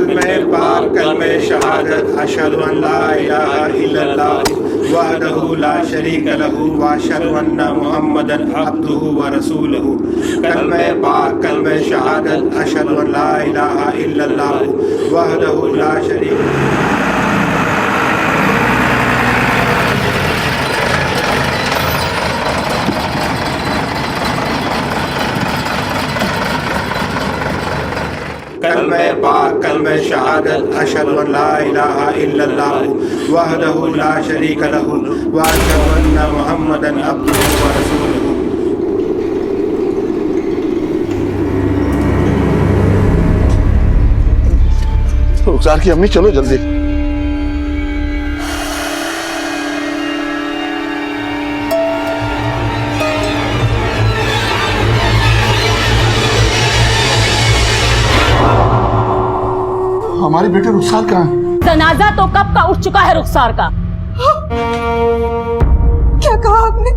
कलमे पाक कलमे शहादत अशहदु अन ला इलाहा इल्लल्लाह वहदहु ला शरीक लहु व अशहदु अन्ना मुहम्मदन अब्दुहु व रसूलुहु। कलमे पाक कलमे शहादत अशहदु अन ला इलाहा इल्लल्लाह वहदहु ला शरीक कलमे पाक कलमे शहादत अशहदु अन ला इलाहा इल्लल्लाह वहदहु ला शरीक लहु व अशहदु अन्ना मुहम्मदन अब्दुहु व रसूलुहु। रुखसार की अम्मी चलो जल्दी। हमारी बेटी रुखसार कहाँ है? जनाजा तो कब का उठ चुका है रुखसार का। क्या कहा आपने?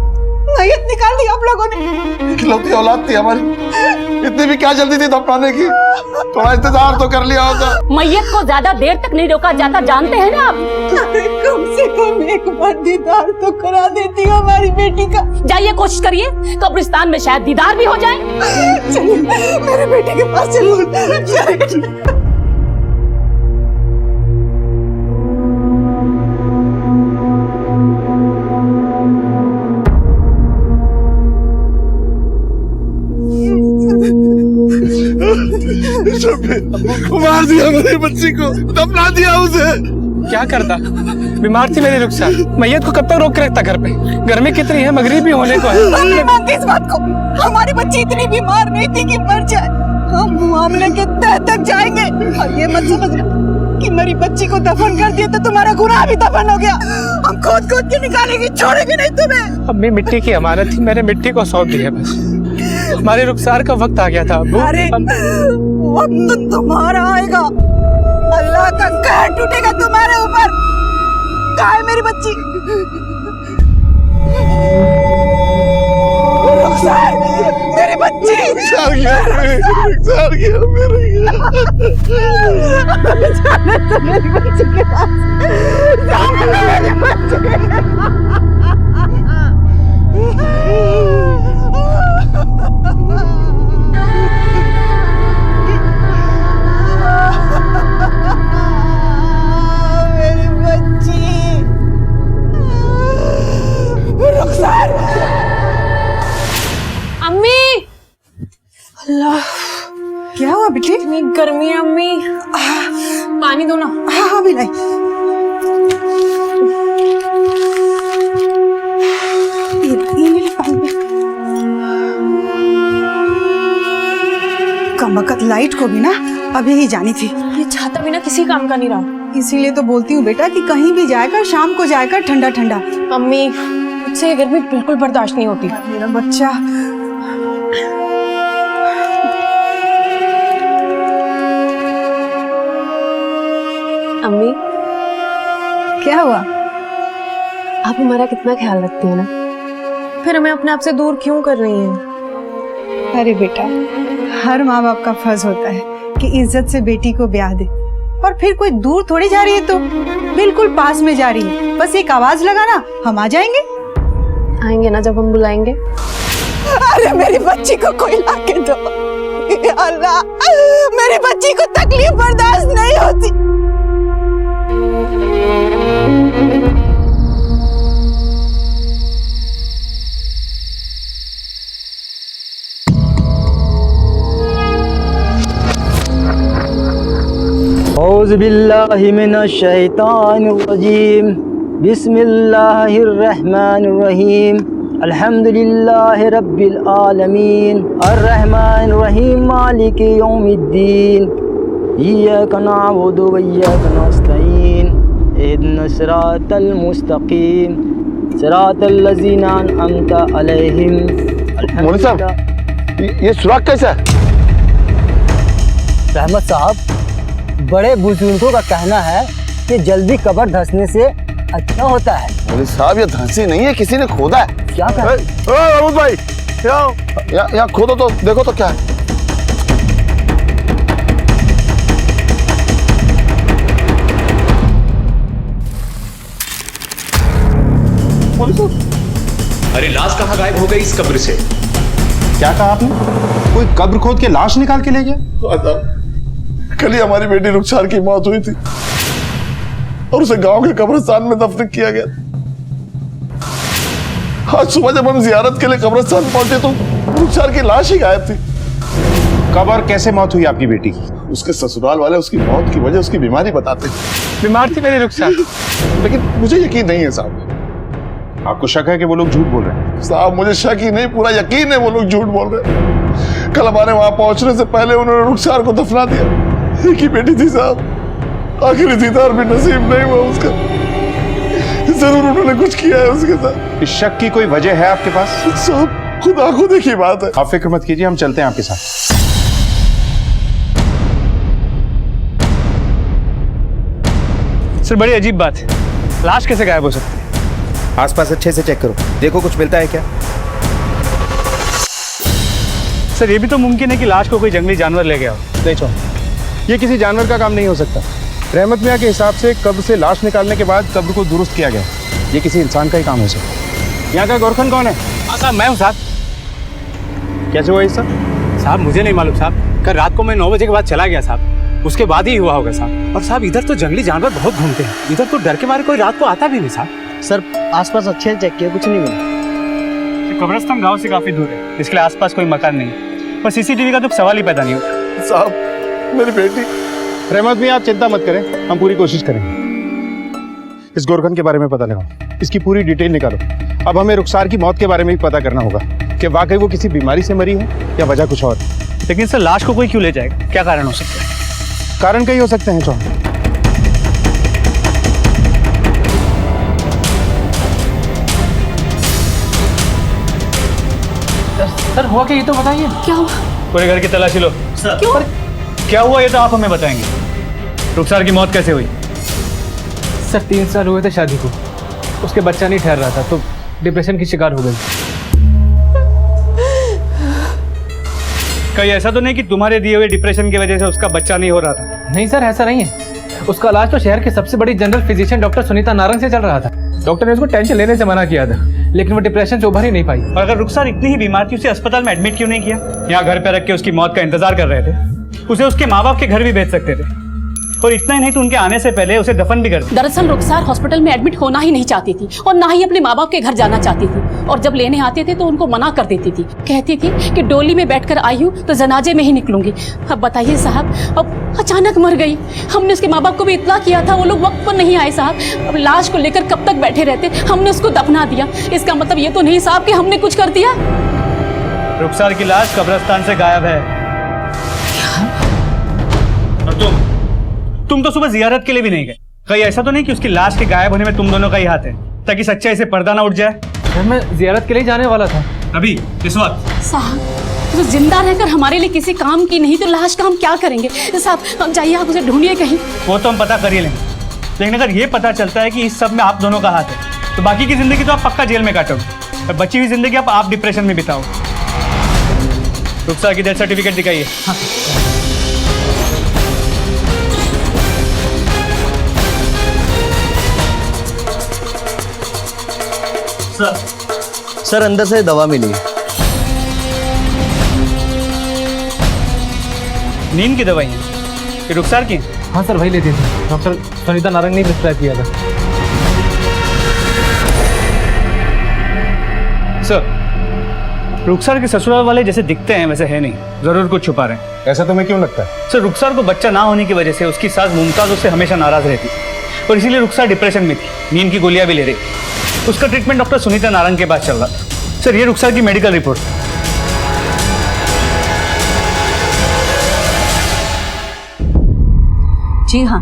मैयत निकाल दी आप लोगों ने? इकलौती औलाद थी हमारी, इतनी भी क्या जल्दी थी दफनाने की? थोड़ा इंतजार तो कर लिया होता। मैयत को ज्यादा देर तक नहीं रोका जाता, जानते हैं ना आप। कम से कम एक बार दीदार तो करा देती हो हमारी बेटी का। जाइए कोशिश करिए, कब्रिस्तान में शायद दीदार भी हो जाए। चलिए मेरे बेटे के पास चलिए। मार दिया मेरी बच्ची को, दफना दिया उसे। क्या करता? बीमार थी मेरी रुखसार, मैयत को कब तक रोक के रखता घर पे? गर्मी कितनी है, मगरिब भी होने को है। हम नहीं मानते इस बात को। हमारी बच्ची इतनी बीमार नहीं थी कि मर जाए। हम मामले के तह तक जाएंगे। और ये मत समझना कि मेरी बच्ची को दफन कर दिया तो तुम्हारा गुनाह भी दफन हो गया। हम खोद खोद के निकालेंगे, छोड़ेंगे नहीं तुम्हें। अम्मी मिट्टी की अमानत थी, मैंने मिट्टी को सौंप दी है बस। हमारे रुखसार का वक्त आ गया था अब्बू। अरे वक्त तुम्हारा आएगा, अल्लाह का कहर टूटेगा तुम्हारे ऊपर। कहाँ है मेरी बच्ची? रुखसार, मेरी बच्ची। रुखसार गया मेरी जाना तो मेरी बच्ची के पास। जाना मेरी बच्ची। मेरी बच्ची रुखसार। अम्मी, अल्लाह, क्या हुआ बेटी? इतनी गर्मी है अम्मी, पानी दो ना। हाँ हाँ भी लाई। कम वक्त लाइट को भी ना अभी ही जानी थी। ये छाता बिना किसी काम का नहीं रहा। इसीलिए तो बोलती हूँ बेटा कि कहीं भी जाएगा शाम को जाएगा ठंडा ठंडा। अम्मी, मुझसे ये गर्मी बिल्कुल बर्दाश्त नहीं होती। मेरा बच्चा। अम्मी, क्या हुआ? आप हमारा कितना ख्याल रखती हैं ना, फिर हमें अपने आप से दूर क्यों कर रही हैं? अरे बेटा, हर माँ बाप का फर्ज होता है कि इज्जत से बेटी को ब्याह दे। और फिर कोई दूर थोड़ी जा रही है, तो बिल्कुल पास में जा रही है। बस एक आवाज लगाना, हम आ जाएंगे। आएंगे ना जब हम बुलाएंगे। अरे मेरी बच्ची को कोई लाके दो। या अल्लाह, मेरी बच्ची को तकलीफ बर्दाश्त नहीं होती। औज़ु बिल्लाहि मिनश शैतानिर रजीम। बिस्मिल्लाहिर रहमानिर रहीम। अल्हम्दुलिल्लाहि रब्बिल आलमीन अर्रहमानिर रहीम मालिकि यौमिद्दीन इय्याका नअबुदु व इय्याका नस्तईन इहदिनस सिरातल मुस्तकीम सिरातल लज़ीना अनअमता अलैहिम। मौलवी साहब, ये सुराग कैसा है? रहमत साहब, बड़े बुजुर्गों का कहना है कि जल्दी कब्र धंसने से अच्छा होता है। मौलवी साहब, ये धंसी नहीं है, किसी ने खोदा है। क्या कर? महमूद भाई, यहाँ खोदो तो देखो तो क्या है। गई इस कब्र से। क्या कहा आपने? कोई कब्र खोद के लाश निकाल के ले गया? कल ही हमारी बेटी रुखसार की मौत हुई थी और उसे गांव के कब्रिस्तान में दफन किया गया। आज सुबह जब हम जियारत के लिए कब्रिस्तान पहुंचे तो रुखसार की लाश ही गायब थी। कब और कैसे मौत हुई आपकी बेटी की? उसके ससुराल वाले उसकी मौत की वजह उसकी बीमारी बताते हैं। बीमार थी मेरी रुखसार। लेकिन मुझे यकीन नहीं है साहब। आपको शक है कि वो लोग झूठ बोल रहे हैं? साहब मुझे शक ही नहीं, पूरा यकीन है वो लोग झूठ बोल रहे हैं। कल हमारे वहां पहुंचने से पहले उन्होंने रुखसार को दफना दिया। एक ही बेटी थी साहब, आखिरी दीदार भी नसीब नहीं हुआ उसका। जरूर उन्होंने कुछ किया है उसके साथ। इस शक की कोई वजह है आपके पास? साहब खुद आंखों देखी बात है। आप फिक्र मत कीजिए, हम चलते हैं आपके साथ। सर बड़ी अजीब बात है, लाश कैसे गायब हो सकती है? आसपास अच्छे से चेक करो, देखो कुछ मिलता है क्या। सर ये भी तो मुमकिन है कि लाश को कोई जंगली जानवर ले गया हो। देखो, ये किसी जानवर का काम नहीं हो सकता। रहमत मियाँ के हिसाब से कब्र से लाश निकालने के बाद कब्र को दुरुस्त किया गया। ये किसी इंसान का ही काम हो सकता है। यहाँ का गोरखन कौन है? साहब मैं हूँ साहब। कैसे हुआ ये सब? साहब मुझे नहीं मालूम साहब, कल रात को मैं 9 बजे के बाद चला गया साहब, उसके बाद ही हुआ होगा साहब। और साहब इधर तो जंगली जानवर बहुत घूमते हैं, इधर तो डर के मारे कोई रात को आता भी नहीं साहब। सर आसपास अच्छे से चेक किया, कुछ नहीं मिला। कब्रिस्तान गांव से काफी दूर है, इसके लिए आसपास कोई मकान नहीं है, पर सीसीटीवी का तो सवाल ही पैदा नहीं होता। साहब मेरी बेटी। रहमत मियाँ आप चिंता मत करें, हम पूरी कोशिश करेंगे। इस गोरखन के बारे में पता लगाओ, इसकी पूरी डिटेल निकालो। अब हमें रुखसार की मौत के बारे में भी पता करना होगा कि वाकई वो किसी बीमारी से मरी है या वजह कुछ और। लेकिन सर लाश को कोई क्यों ले जाएगा? क्या कारण हो सकता है? कारण कई हो सकते हैं चौहान। सर हुआ क्या ये तो बताइए। क्या हुआ? पूरे घर की तलाशी लो। क्यों? क्या हुआ ये तो आप हमें बताएंगे। रुखसार की मौत कैसे हुई? सर 3 साल हुए थे शादी को, उसके बच्चा नहीं ठहर रहा था तो डिप्रेशन की शिकार हो गई। कहीं ऐसा तो नहीं कि तुम्हारे दिए हुए डिप्रेशन की वजह से उसका बच्चा नहीं हो रहा था? नहीं सर ऐसा नहीं है, उसका इलाज तो शहर की सबसे बड़ी general physician doctor Sunita Narang से चल रहा था। डॉक्टर ने उसको टेंशन लेने से मना किया था, लेकिन वो डिप्रेशन से उभर ही नहीं पाई। और अगर रुखसार इतनी ही बीमार थी, उसे अस्पताल में एडमिट क्यों नहीं किया? यहाँ घर पे रख के उसकी मौत का इंतजार कर रहे थे। उसे उसके माँ बाप के घर भी भेज सकते थे, और इतना ही नहीं तो उनके आने से पहले उसे दफन भी कर दिया। दरअसल रुखसार हॉस्पिटल में एडमिट होना ही नहीं चाहती थी और ना ही अपने माँ बाप के घर जाना चाहती थी, और जब लेने आते थे तो उनको मना कर देती थी। कहती थी कि डोली में बैठकर आई हूँ तो जनाजे में ही निकलूंगी। अब बताइए साहब, अब अचानक मर गई। हमने उसके माँ बाप को भी इत्तला किया था, वो लोग वक्त पर नहीं आए साहब। अब लाश को लेकर कब तक बैठे रहते? हमने उसको दफना दिया। इसका मतलब ये तो नहीं साहब कि हमने कुछ कर दिया। रुखसार की लाश कब्रिस्तान से गायब है। और तुम तो सुबह जियारत के लिए भी नहीं गए। कहीं ऐसा तो नहीं कि उसकी लाश के गायब होने में तुम दोनों का ही हाथ है, ताकि सच्चाई से पर्दा ना उठ जाए? सर मैं जियारत के लिए जाने वाला था। अभी इस वक्त? साहब तो जिंदा रहकर हमारे लिए किसी काम की नहीं तो लाश का हम क्या करेंगे? साहब जाइए, आप उसे ढूंढिए कहीं। वो तो हम पता कर ही लेंगे, लेकिन अगर ये पता चलता है कि इस सब में आप दोनों का हाथ है, तो बाकी की जिंदगी तो आप पक्का जेल में काटोगे, और बची हुई जिंदगी आप डिप्रेशन में बिताओ। रुखसार की डेथ सर्टिफिकेट दिखाइए। हाँ। सर अंदर से दवा मिली। नींद की दवाई है? ये रुखसार की? हाँ सर वही लेती थी, डॉक्टर सुनीता नारंग ने प्रिस्क्राइब किया था। सर रुखसार के ससुराल वाले जैसे दिखते हैं वैसे है नहीं, जरूर कुछ छुपा रहे हैं। ऐसा तुम्हें क्यों लगता है? सर रुखसार को बच्चा ना होने की वजह से उसकी सास मुमताज उससे हमेशा नाराज रहती, और इसीलिए रुखसार डिप्रेशन में थी, नींद की गोलियां भी ले रही। उसका ट्रीटमेंट डॉक्टर सुनीता नारंग के पास चल रहा था। सर ये रुखसार की मेडिकल रिपोर्ट। जी हाँ,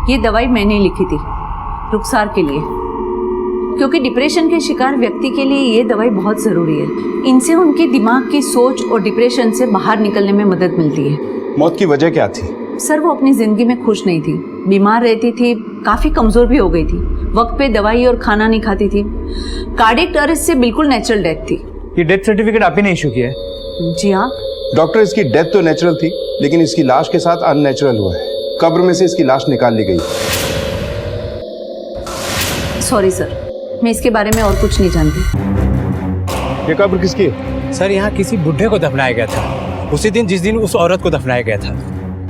ये दवाई मैंने लिखी थी रुखसार के लिए, क्योंकि डिप्रेशन के शिकार व्यक्ति के लिए ये दवाई बहुत ज़रूरी है। इनसे उनके दिमाग की सोच और डिप्रेशन से बाहर निकलने में मदद मिलती है। मौत की वजह क्या थी? सर वो अपनी ज़िंदगी में खुश नहीं थी, बीमार रहती थी, काफ़ी कमज़ोर भी हो गई थी, वक्त पे दवाई और खाना नहीं खाती थी। कार्डियक अरेस्ट से बिल्कुल नेचुरल डेथ थी। ये डेथ सर्टिफिकेट आप ही ने इशू किया है? जी हाँ। डॉक्टर इसकी डेथ तो नेचुरल थी, लेकिन इसकी लाश के साथ अननेचुरल हुआ है। कब्र में से इसकी लाश निकाल ली गई। सॉरी सर, मैं इसके बारे में और कुछ नहीं जानती। ये कब्र किसकी है? सर यहाँ किसी बुढ़े को दफनाया गया था उसी दिन जिस दिन उस औरत को दफनाया गया था।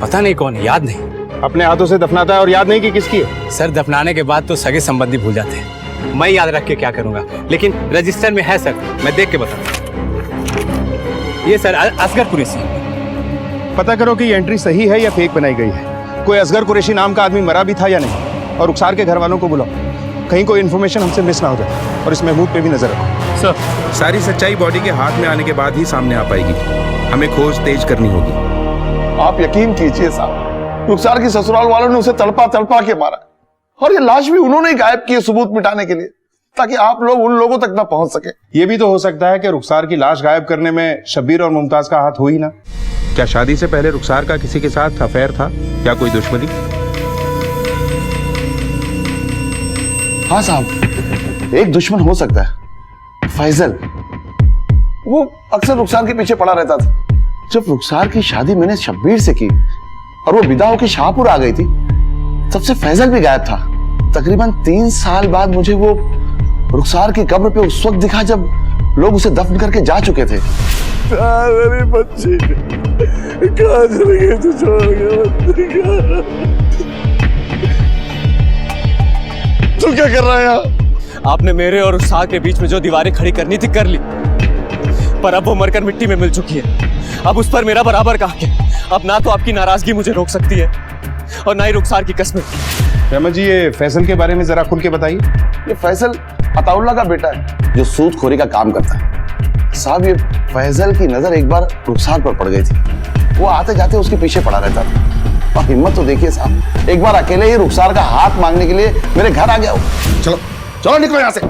पता नहीं कौन है, याद नहीं। अपने हाथों से दफनाता है और याद नहीं कि किसकी है? सर दफनाने के बाद तो सगे संबंधी भूल जाते हैं, मैं याद रख के क्या करूंगा, लेकिन रजिस्टर में है सर, मैं देख के बताऊंगा। ये सर असगर कुरैशी। पता करो कि ये एंट्री सही है या फेक बनाई गई है। कोई असगर कुरैशी नाम का आदमी मरा भी था या नहीं, और रुखसार के घर वालों को बुलाओ, कहीं कोई इन्फॉर्मेशन हमसे मिस ना हो जाए, और इस महमूद पे भी नजर रखो। सर सारी सच्चाई बॉडी के हाथ में आने के बाद ही सामने आ पाएगी। हमें खोज तेज करनी होगी। आप यकीन कीजिए साहब, रुखसार की ससुराल वालों ने उसे तड़पा तड़पा के मारा, और ये लाश भी उन्होंने गायब की सबूत मिटाने के लिए, ताकि आप लोग उन लोगों तक ना पहुंच सके। ये भी तो हो सकता है कि रुखसार की लाश गायब करने में शब्बीर और मुमताज का हाथ हो ही ना। क्या शादी से पहले रुखसार का किसी के साथ अफेयर था या कोई दुश्मनी? हाँ साहब, एक दुश्मन हो सकता है, फैजल। वो अक्सर रुखसार के पीछे पड़ा रहता था। जब रुखसार की शादी मैंने शब्बीर से की और वो विदा होकर शाहपुर आ गई थी, तब से फैजल भी गायब था। तकरीबन 3 साल बाद मुझे वो रुखसार की कब्र पे उस वक्त दिखा जब लोग उसे दफन करके जा चुके थे। मेरी बच्ची कहाँ चली गई तू छोड़ के? तू क्या कर रहा है यहाँ? आपने मेरे और रुखसार के बीच में जो दीवारें खड़ी करनी थी कर ली, पर अब वो मरकर मिट्टी में मिल चुकी है। अब उस पर मेरा बराबर का हक है। अब ना तो आपकी नाराजगी मुझे रोक सकती है और ना ही रुखसार की कस्में। रहमत जी, ये फैसल के बारे में जरा खुल के बताइए। ये फैसल अताउल्लाह का बेटा है जो सूदखोरी का काम करता है। साहब, ये फैजल की नजर एक बार रुखसार पर पड़ गई थी। वो आते जाते उसके पीछे पड़ा रहता था, और हिम्मत तो देखिए साहब, एक बार अकेले ही रुखसार का हाथ मांगने के लिए मेरे घर आ गया। चलो चलो निकलो यहाँ से।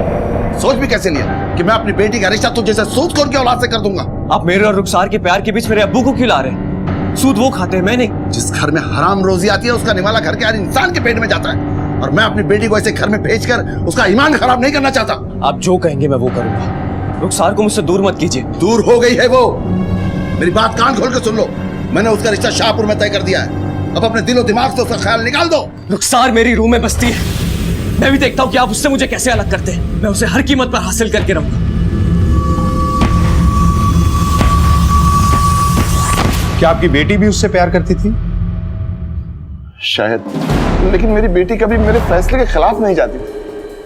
सोच भी कैसे लिया कि मैं अपनी बेटी का रिश्ता तुझे जैसे सूदखोर की औलाद से कर दूंगा। आप मेरे और रुखसार के प्यार के बीच मेरे अब्बू को क्यों ला रहे हैं? सूद वो खाते हैं, मैं नहीं। जिस घर में हराम रोजी आती है उसका निवाला घर के हर इंसान के पेट में जाता है, और मैं अपनी बेटी को ऐसे घर में भेजकर उसका ईमान खराब नहीं करना चाहता। आप जो कहेंगे मैं वो करूंगा। रुखसार को मुझसे दूर मत कीजिए। दूर हो गई है वो। मेरी बात कान खोल के सुन लो, मैंने उसका रिश्ता शाहपुर में तय कर दिया है। अब अपने दिलो दिमाग से उसका ख्याल निकाल दो। रुखसार मेरी रूह में बसती है, मैं भी देखता हूँ कि आप उससे मुझे कैसे अलग करते हैं। मैं उसे हर कीमत पर हासिल करके रहूंगा। क्या आपकी बेटी भी उससे प्यार करती थी? शायद, लेकिन मेरी बेटी कभी मेरे फैसले के खिलाफ नहीं जाती।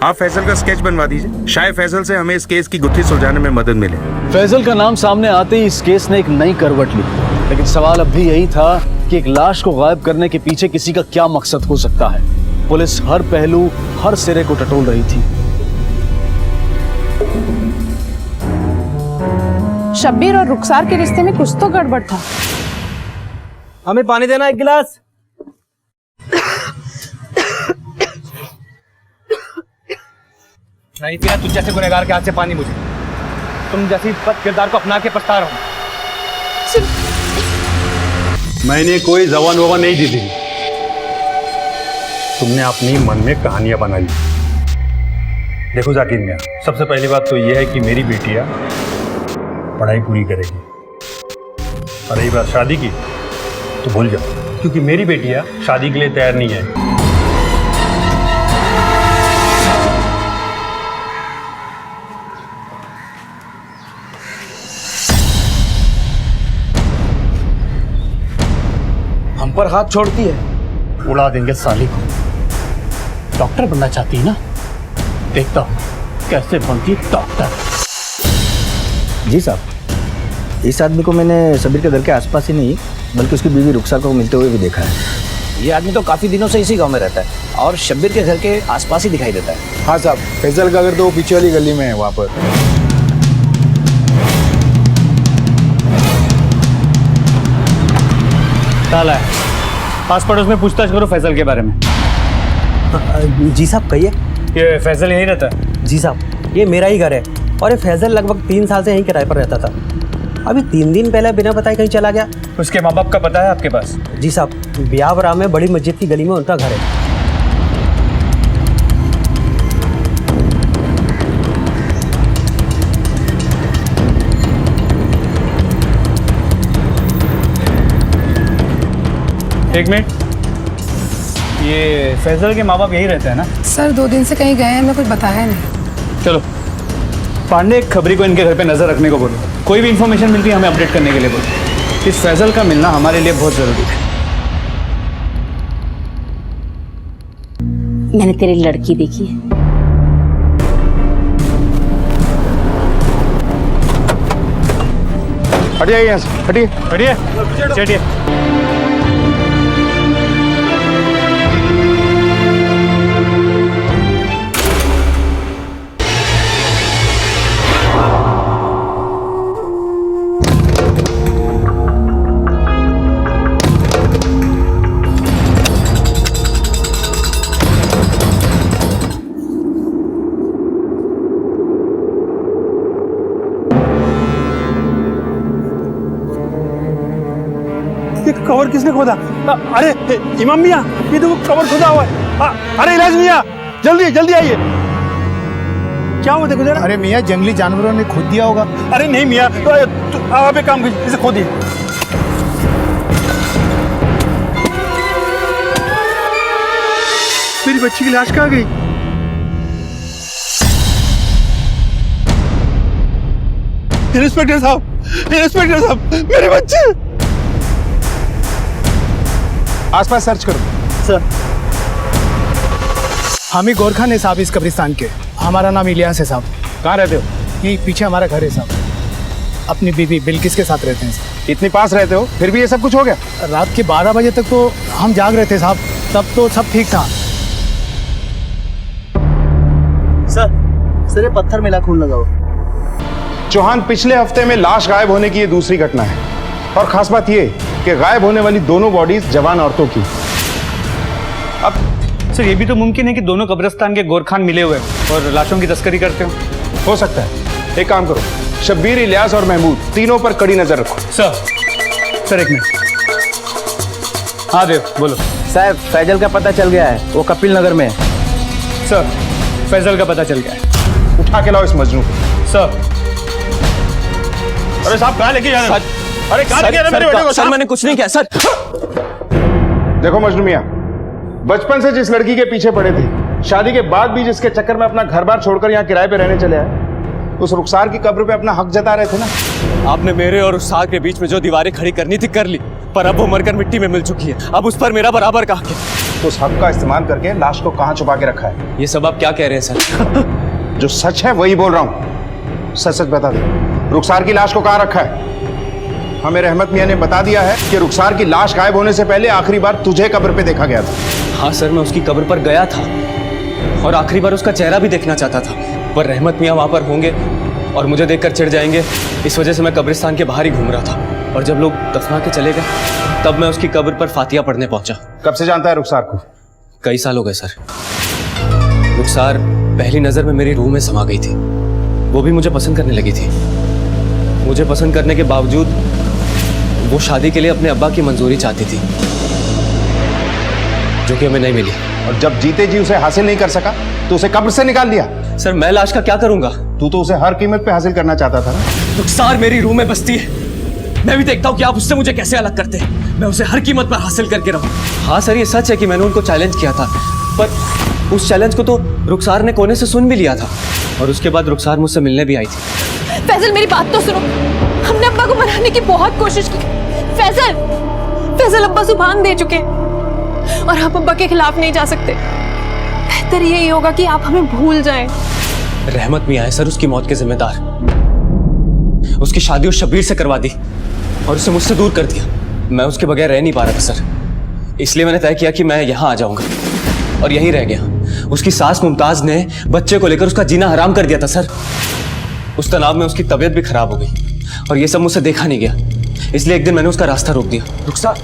आप फैसल का स्केच बनवा दीजिए, शायद फैसल से हमें इस केस की गुत्थी सुलझाने में मदद मिले। फैजल का नाम सामने आते ही इस केस ने एक नई करवट ली, लेकिन सवाल अब भी यही था कि एक लाश को गायब करने के पीछे किसी का क्या मकसद हो सकता है। पुलिस हर पहलू, हर सिरे को टटोल रही थी। शब्बीर और रुखसार के रिश्ते में कुछ तो गड़बड़ था। हमें पानी देना एक गिलास। नहीं पीना तुझ जैसे गुनहगार के हाथ से पानी मुझे। तुम जैसी बद किरदार को अपना के पछता रहा हूं। मैंने कोई जबान वबान नहीं दी थी। तुमने अपनी मन में कहानियां बना ली। देखो जाकिर मियां, सबसे पहली बात तो यह है कि मेरी बेटियां पढ़ाई पूरी करेगी, और रही बात शादी की तो भूल जाओ, क्योंकि मेरी बेटियां शादी के लिए तैयार नहीं है। हम पर हाथ छोड़ती है, उड़ा देंगे साली को। डॉक्टर बनना चाहती है ना, देखता हूँ कैसे बनती डॉक्टर। जी साहब, इस आदमी को मैंने शब्बीर के घर के आसपास ही नहीं बल्कि उसकी बीवी रुखसार को मिलते हुए भी देखा है। ये आदमी तो काफी दिनों से इसी गांव में रहता है और शब्बीर के घर के आसपास ही दिखाई देता है। हाँ साहब, फैजल का घर तो पीछे वाली गली में है, वहाँ पर। ताला है, पास पड़ोस में पूछताछ करो फैजल के बारे में। जी साहब कहिए। ये फैजल यहीं रहता है? जी साहब, ये मेरा ही घर है और ये फैजल लगभग 3 साल से यहीं किराए पर रहता था। अभी 3 दिन पहले बिना बताए कहीं चला गया। उसके माँ बाप का पता है आपके पास? जी साहब, बियावरा में बड़ी मस्जिद की गली में उनका घर है। एक मिनट, ये फैजल के माँ बाप यही रहते हैं ना? सर 2 दिन से कहीं गए हैं, हमें कुछ बताया नहीं। चलो पांडे, खबरी को इनके घर पे नजर रखने को बोलो। कोई भी इंफॉर्मेशन मिलती है हमें अपडेट करने के लिए बोलो। इस फैजल का मिलना हमारे लिए बहुत जरूरी है। मैंने तेरी लड़की देखी है। हटिए यहाँ से, हटिए। हटिए, चलिए। कवर किसने खोदा? अरे इमाम मियाँ, ये तो कवर खोदा हुआ है। अरे इलाज मियाँ, जल्दी जल्दी आइए। क्या हुआ? देखो जरा। अरे मियाँ, जंगली जानवरों ने खोद दिया होगा। अरे नहीं मियाँ, तो आप एक काम कीजिए, इसे खोदिए। मेरी बच्ची की लाश कहाँ गई? इंस्पेक्टर साहब, मेरी बच्ची। आसपास सर्च करो। सर, हम ही गोरखा ने साहब इस कब्रिस्तान के। हमारा नाम इलियास है साहब। कहाँ रहते हो? यही पीछे हमारा घर है साहब। अपनी बीवी बिल्किस के साथ रहते हैं साहब। इतनी पास रहते हो, फिर भी ये सब कुछ हो गया? रात के 12 बजे तक तो हम जाग रहे थे साहब, तब तो सब ठीक था। सर ये पत्थर मिला, खून लगा हुआ। चौहान, पिछले हफ्ते में लाश गायब होने की ये दूसरी घटना है, और खास बात ये कि गायब होने वाली दोनों बॉडीज जवान औरतों की। अब सर ये भी तो मुमकिन है कि दोनों कब्रिस्तान के गोरखान मिले हुए और लाशों की तस्करी करते हो सकता है। एक काम करो, शब्बीर, इलियास और महमूद तीनों पर कड़ी नजर रखो। सर एक मिनट। हाँ देव, बोलो। साहब, फैजल का पता चल गया है, वो कपिल नगर में है। सर, फैजल का पता चल गया है। उठा के लाओ इस मजनू को। सर। अरे साहब, कहाँ लेके जा रहे हैं? अरे कहाँ लेके जा रहे हैं मेरे बेटे को? सर मैंने कुछ नहीं किया सर। देखो मजनू मियाँ, बचपन से जिस लड़की के पीछे पड़े थे, शादी के बाद भी जिसके चक्कर में अपना घर बार छोड़कर यहाँ किराए पे रहने चले आए, उस रुखसार की कब्र पे अपना हक जता रहे थे ना। आपने मेरे और उस साग के बीच में जो दीवारें खड़ी करनी थी कर ली, पर अब वो मरकर मिट्टी में मिल चुकी है। अब उस पर मेरा बराबर का हक है। उस हक का इस्तेमाल करके लाश को कहाँ छुपा के रखा है? ये सब आप क्या कह रहे हैं सर? जो सच है वही बोल रहा हूँ। सच सच बता दे, रुखसार की लाश को कहाँ रखा है? हमें रहमत मियाँ ने बता दिया है कि रुखसार की लाश गायब होने से पहले आखिरी बार तुझे कब्र पे देखा गया था। हाँ सर, मैं उसकी कब्र पर गया था और आखिरी बार उसका चेहरा भी देखना चाहता था, पर रहमत मियाँ वहाँ पर होंगे और मुझे देखकर चिढ़ जाएंगे, इस वजह से मैं कब्रिस्तान के बाहर ही घूम रहा था। और जब लोग दफना के चले गए, तब मैं उसकी कब्र पर फातिया पढ़ने पहुंचा। कब से जानता है रुखसार को? कई साल हो गए सर। रुखसार पहली नजर में मेरी रूह में समा गई थी। वो भी मुझे पसंद करने लगी थी। मुझे पसंद करने के बावजूद वो शादी के लिए अपने अब्बा की मंजूरी चाहती थी, जो कि हमें नहीं मिली। और जब जीते जी उसे हासिल नहीं कर सका तो उसे कब्र से निकाल दिया। सर, मैं लाश का क्या करूंगा? तू तो उसे हर कीमत पे हासिल करना चाहता था ना। रुखसार मेरी रूह में बसती है। मैं भी देखता हूँ कि आप उससे मुझे कैसे अलग करते हैं। मैं उसे हर कीमत पर हासिल करके रहूं। हाँ सर, ये सच है कि मैंने उनको चैलेंज किया था, पर उस चैलेंज को तो रुखसार ने कोने से सुन भी लिया था, और उसके बाद रुखसार मुझसे मिलने भी आई थी। फैजल, मेरी बात तो सुनो। हमने अब्बा को मनाने की बहुत कोशिश की। फैजल अब्बा जुबान दे चुके हैं और आप अब्बा के खिलाफ नहीं जा सकते। बेहतर यही होगा कि आप हमें भूल जाएं। रहमत मियाँ है सर उसकी मौत के जिम्मेदार। उसकी शादी उस शब्बीर से करवा दी और उसे मुझसे दूर कर दिया। मैं उसके बगैर रह नहीं पा रहा था सर, इसलिए मैंने तय किया कि मैं यहाँ आ जाऊंगा और यहीं रह गया। उसकी सास मुमताज ने बच्चे को लेकर उसका जीना हराम कर दिया था सर। उस तनाव में उसकी तबीयत भी खराब हो गई और ये सब मुझसे देखा नहीं गया, इसलिए एक दिन मैंने उसका रास्ता रोक दिया। रुखसार,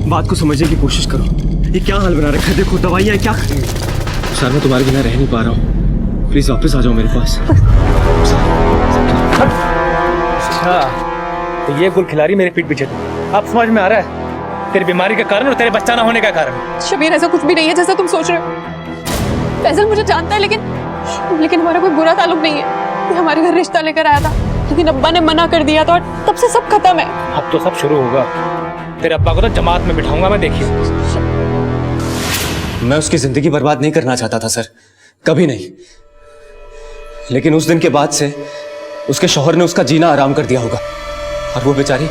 बात को समझने की कोशिश करो। ये क्या हाल बना रखा है? देखो दवाइयाँ क्या करेंगे? सर, मैं तुम्हारे बिना रह नहीं पा रहा हूँ, प्लीज वापस आ जाओ मेरे पास। अच्छा, तो ये गुल खिलाड़ी मेरे पीठ पीछे थी। अब समझ में आ रहा है तेरी बीमारी का कारण और तेरे बच्चा ना होने का कारण। शबीर, ऐसा कुछ भी नहीं है जैसा तुम सोच रहे हो। फैजल मुझे जानता है, लेकिन हमारा कोई बुरा ताल्लुक नहीं है। ये हमारे घर रिश्ता लेकर आया था, लेकिन अब्बा ने मना कर दिया था और तब से सब खत्म है। अब तो सब शुरू होगा। तेरे अब्बा को तो जमात में बिठाऊंगा मैं, देखिए। मैं उसकी जिंदगी बर्बाद नहीं करना चाहता था सर, कभी नहीं। लेकिन उस दिन के बाद से उसके शौहर ने उसका जीना आराम कर दिया होगा और वो बेचारी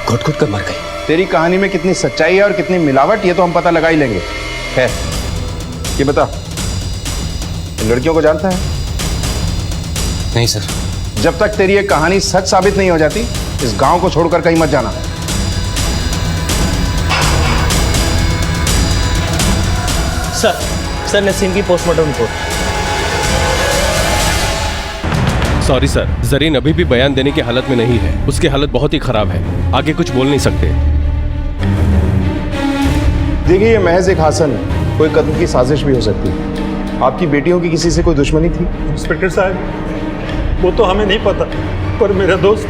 घुट घुट कर मर गई। तेरी कहानी में कितनी सच्चाई है और कितनी मिलावट, ये तो हम पता लगा ही लेंगे। खैर, ये बता, इन लड़कियों को जानता है? नहीं सर। जब तक तेरी ये कहानी सच साबित नहीं हो जाती, इस गांव को छोड़कर कहीं मत जाना। सर नसीम की postmortem report. Sorry sir, Zareen अभी भी बयान देने की हालत में नहीं है। उसकी हालत बहुत ही खराब है, आगे कुछ बोल नहीं सकते। देखिए, ये महज एक हासन है, कोई कत्ल की साजिश भी हो सकती है। आपकी बेटियों की किसी से कोई दुश्मनी थी? इंस्पेक्टर साहब, वो तो हमें नहीं पता, पर मेरा दोस्त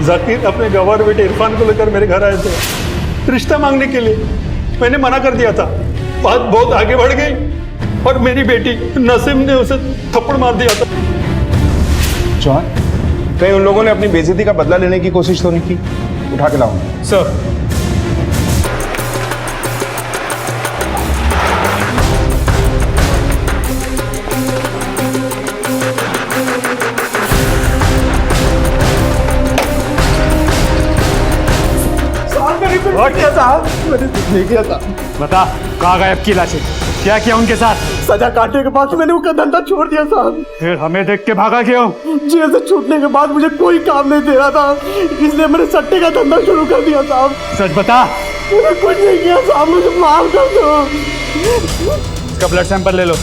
जाकिर अपने गवार बेटे इरफान को लेकर मेरे घर आए थे रिश्ता मांगने के लिए। मैंने मना कर दिया था। बात बहुत आगे बढ़ गई और मेरी बेटी नसीम ने उसे थप्पड़ मार दिया था। जॉन, कहीं उन लोगों ने अपनी बेइज्जती का बदला लेने की कोशिश तो नहीं की? उठा के लाऊं सर। साहब, मैंने नहीं किया था। बता, कहाँ गायब की लाशें? क्या किया उनके साथ? सजा काटने के बाद मैंने उनका धंधा छोड़ दिया साहब। फिर हमें देख के भागा क्यों? जेल से छूटने के बाद मुझे कोई काम नहीं दे रहा था, इसलिए मैंने सट्टे का धंधा शुरू कर दिया साहब। सच बता। मैंने कुछ नहीं किया साहब, मुझे माफ कर दो। इसका ब्लड सैंपल ले लो।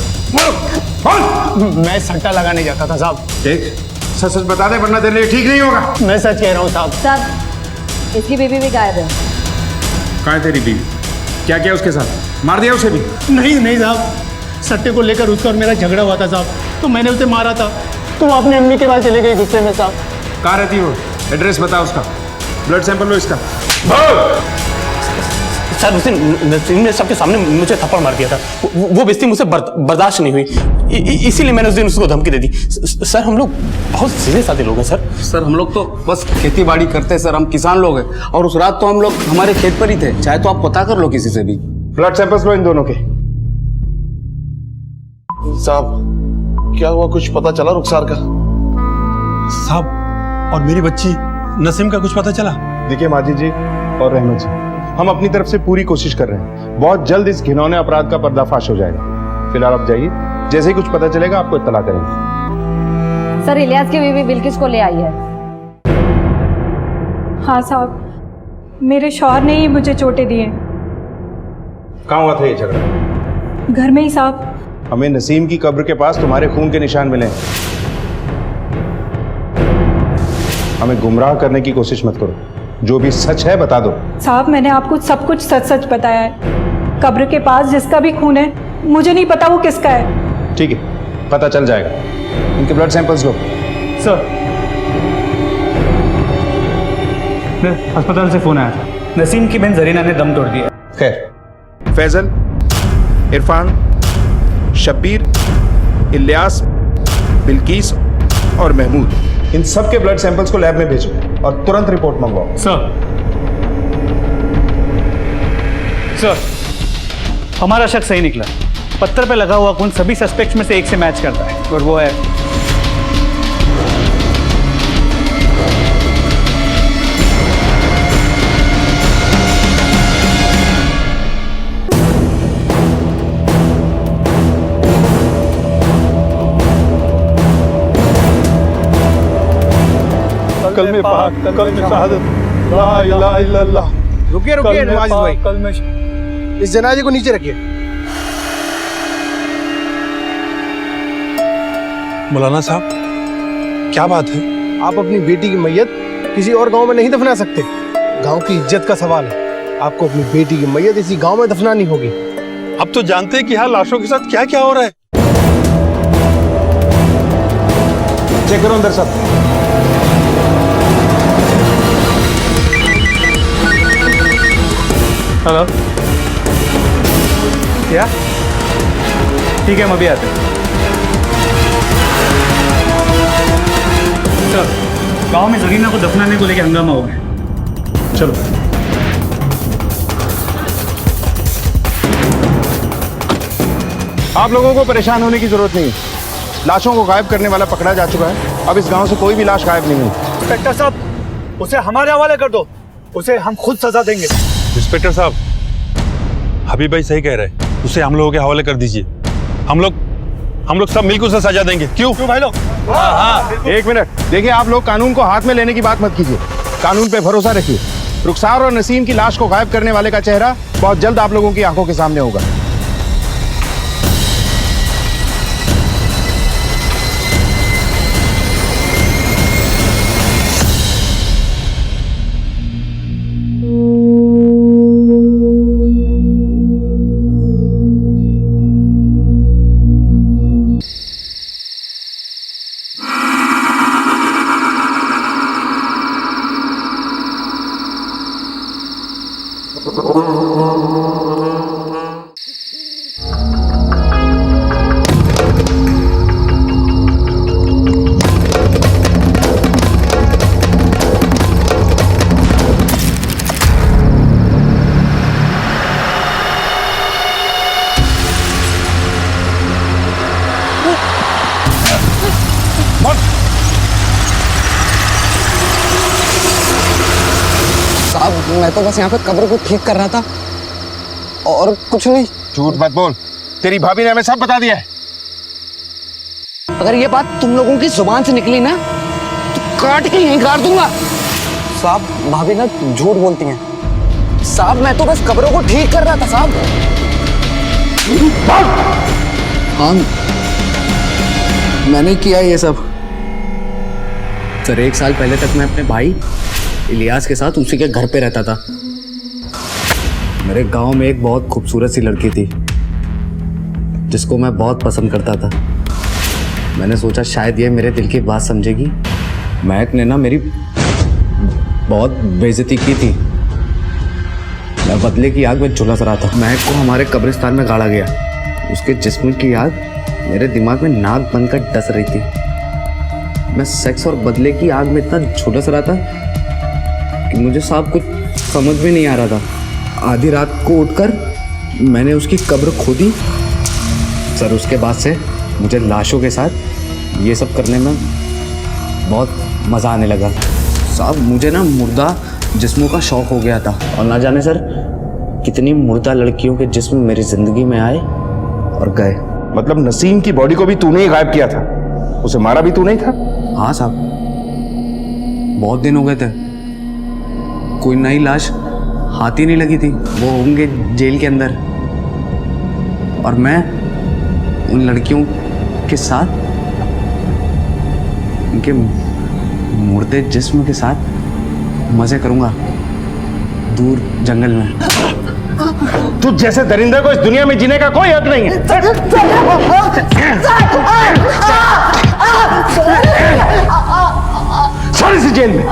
मैं सट्टा लगाने जाता था साहब। ठीक, सच सच बता दे, वरना तेरे लिए ठीक नहीं होगा। मैं सच कह रहा हूँ साहब। साहब, इसकी बीवी भी गायब है। कहाँ है तेरी बीवी? क्या किया उसके साथ? मार दिया उसे भी? नहीं साहब, सट्टे को लेकर उसका और मेरा झगड़ा हुआ था साहब, तो मैंने उसे मारा था, तो वो अपनी अम्मी के पास चले गई गुस्से में साहब। कहाँ रहती हो? एड्रेस बता उसका, ब्लड सैंपल लो इसका। सर, उसे नसीम ने सबके सामने मुझे थप्पड़ मार दिया था। वो बेइज्जती मुझसे बर्दाश्त नहीं हुई, इसीलिए मैंने उस दिन उसको धमकी दे दी। सर, हम लोग बहुत सीधे साधे लोग हैं सर। सर, हम लोग तो बस खेती बाड़ी करते हैं सर, हम किसान लोग हैं, और उस रात तो हम लोग हमारे खेत पर ही थे। चाहे तो आप पता कर लो किसी से भी। ब्लड सैंपल्स लो इन दोनों के। साहब, क्या हुआ? कुछ पता चला रुखसार का? साहब, और मेरी बच्ची नसीम का कुछ पता चला? देखिए माजिद जी और रहमत जी, हम अपनी तरफ से पूरी कोशिश कर रहे हैं। बहुत जल्द इस घिनौने अपराध का पर्दाफाश हो जाएगा। फिलहाल आप जाइए, जैसे ही कुछ पता चलेगा आपको इत्तला करेंगे। सर, इलियास की बीवी बिल्किस को ले आई है। हाँ साहब, मेरे शौहर ने ही मुझे चोटें दी हैं। कहाँ हुआ था ये झगड़ा? घर में ही साहब। हमें नसीम की कब्र के पास तुम्हारे खून के निशान मिले। हमें गुमराह करने की कोशिश मत करो, जो भी सच है बता दो। साहब, मैंने आपको सब कुछ सच सच बताया है। कब्र के पास जिसका भी खून है, मुझे नहीं पता वो किसका है। ठीक है, पता चल जाएगा। इनके ब्लड सैंपल्स लो। सर, अस्पताल से फोन आया था, नसीम की बहन जरीना ने दम तोड़ दिया। खैर, फैजल, इरफान, शब्बीर, इलियास, बिल्किस और महमूद, इन सब के ब्लड सैंपल्स को लैब में भेजो और तुरंत रिपोर्ट मंगवाओ। सर, हमारा शक सही निकला। पत्थर पे लगा हुआ खून सभी सस्पेक्ट्स में से एक से मैच करता है, और वो है कल में पाक, कल में शहादत, ला इलाहा इल्लल्लाह। रुकिए नवाज भाई, कल में इस जनाजे को नीचे रखिए। मौलाना साहब, क्या बात है? आप अपनी बेटी की मैयत किसी और गांव में नहीं दफना सकते। गांव की इज्जत का सवाल है। आपको अपनी बेटी की मैयत इसी गांव में दफनानी होगी। अब तो जानते हैं कि यहाँ लाशों के साथ क्या क्या हो रहा है। चेक करो अंदर सब। हेलो, क्या? ठीक है, हम अभी आते हैं। सर, गांव में जरीना को दफनाने को लेकर हंगामा हो गया। चलो। आप लोगों को परेशान होने की जरूरत नहीं। लाशों को गायब करने वाला पकड़ा जा चुका है। अब इस गांव से कोई भी लाश गायब नहीं हुई। इंस्पेक्टर साहब, उसे हमारे हवाले कर दो, उसे हम खुद सजा देंगे। इंस्पेक्टर साहब, हबीब भाई सही कह रहे हैं, उसे हम लोगों के हवाले कर दीजिए। हम लोग सब मिलकर उसे सजा देंगे। क्यों भाई लोग? हाँ, एक मिनट देखिए, आप लोग कानून को हाथ में लेने की बात मत कीजिए, कानून पे भरोसा रखिए। रुखसार और नसीम की लाश को गायब करने वाले का चेहरा बहुत जल्द आप लोगों की आंखों के सामने होगा। मैं तो बस यहाँ पे कब्र को ठीक कर रहा था और कुछ नहीं। झूठ मत बोल, तेरी भाभी ने हमें सब बता दिया है। अगर ये बात तुम लोगों की जुबान से निकली ना तो काट के यहीं गाड़ दूंगा। साहब, भाभी ना झूठ बोलती हैं। साहब, मैं तो बस कब्रों को ठीक कर रहा था साहब। हाँ, मैंने किया ये सब। सर, 1 साल पहले तक मैं अपने भाई इलियास के साथ उसी के घर पे रहता था। मेरे गांव में एक बहुत खूबसूरत सी लड़की थी जिसको मैं बहुत पसंद करता था। मैंने सोचा शायद ये मेरे दिल की बात समझेगी। महक ने ना मेरी बहुत बेइज्जती की थी। मैं बदले की आग में झुलस रहा था। महक को हमारे कब्रिस्तान में गाड़ा गया। उसके जिस्म की आग मेरे दिमाग में नाक बनकर डस रही थी। मैं सेक्स और बदले की आग में इतना झुलस रहा था कि मुझे साहब कुछ समझ में नहीं आ रहा था। आधी रात को उठकर मैंने उसकी कब्र खोदी। सर, उसके बाद से मुझे लाशों के साथ ये सब करने में बहुत मज़ा आने लगा। साहब, मुझे ना मुर्दा जिस्मों का शौक़ हो गया था और ना जाने सर कितनी मुर्दा लड़कियों के जिस्म मेरी ज़िंदगी में आए और गए। मतलब नसीम की बॉडी को भी तूने ही गायब किया था? उसे मारा भी तू नहीं था? हाँ साहब, बहुत दिन हो गए थे। कोई नई लाश हाथ ही नहीं लगी थी। वो होंगे जेल के अंदर और मैं उन लड़कियों के साथ, उनके मुर्दे जिस्म के साथ मजे करूंगा दूर जंगल में। तुझ जैसे दरिंदे को इस दुनिया में जीने का कोई हक नहीं है। सारी सी जेल में